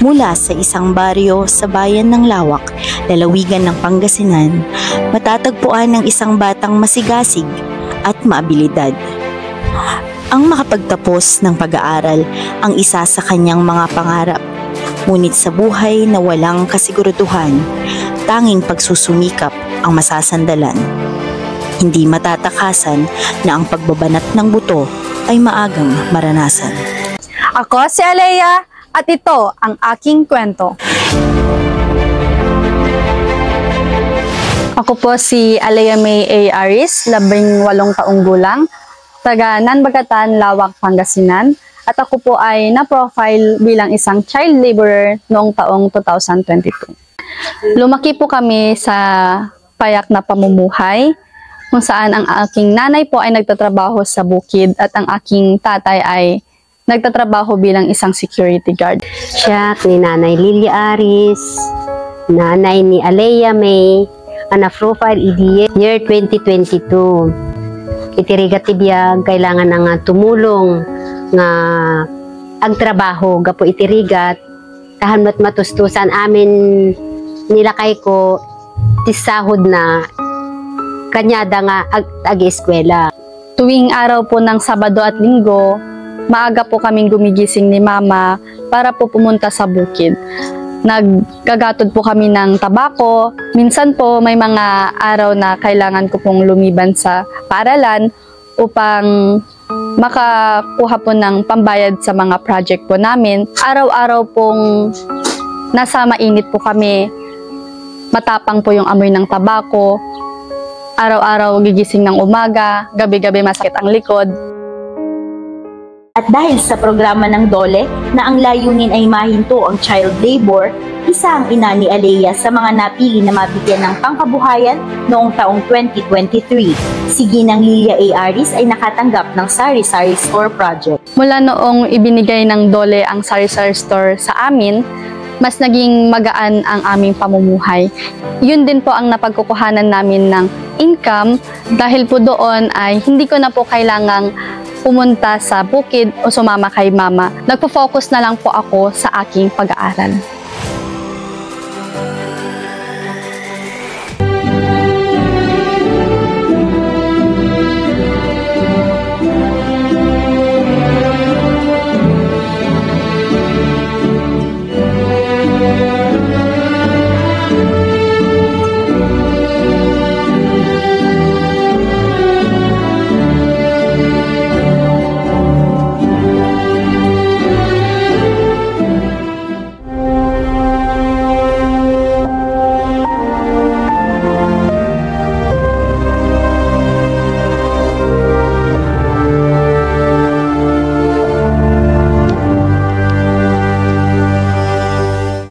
Mula sa isang baryo sa bayan ng Lawak, lalawigan ng Pangasinan, matatagpuan ng isang batang masigasig at maabilidad. Ang makapagtapos ng pag-aaral ang isa sa kanyang mga pangarap. Ngunit sa buhay na walang kasiguraduhan, tanging pagsusumikap ang masasandalan. Hindi matatakasan na ang pagbabanat ng buto ay maagang maranasan. Ako si Alea at ito ang aking kwento. Ako po si Alea May A. Aris, 18 taong gulang, taga Nanbagatan, Lawak, Pangasinan, at ako po ay na-profile bilang isang child laborer noong taong 2022. Lumaki po kami sa payak na pamumuhay, kung saan ang aking nanay po ay nagtatrabaho sa bukid at ang aking tatay ay nagtatrabaho bilang isang security guard. Siya ni Nanay Lilia Aris, nanay ni Alea May, ana profile year 2022. Itirigat tibiyag kailangan na nga tumulong nga ang trabaho gapo itirigat tahanmat matustusan amin nilakay ko tisahod na kanyada nga ag-eskwela. Tuwing araw po ng Sabado at Linggo, maaga po kaming gumigising ni Mama para po pumunta sa bukid. Naggagatod po kami ng tabako. Minsan po may mga araw na kailangan ko pong lumiban sa paaralan upang makakuha po ng pambayad sa mga project po namin. Araw-araw pong nasa mainit po kami. Matapang po yung amoy ng tabako. Araw-araw gigising ng umaga, gabi-gabi masakit ang likod. At dahil sa programa ng DOLE na ang layunin ay mahinto ang child labor, isa ang ina ni Alea sa mga napili na mabigyan ng pangkabuhayan noong taong 2023. Si Ginang Lilia A. Aris ay nakatanggap ng Sari-Sari Store Project. Mula noong ibinigay ng DOLE ang Sari-Sari Store sa amin, mas naging magaan ang aming pamumuhay. Yun din po ang napagkukuhanan namin ng income dahil po doon ay hindi ko na po kailangang pumunta sa bukid o sumama kay Mama. Nagpo-focus na lang po ako sa aking pag-aaral.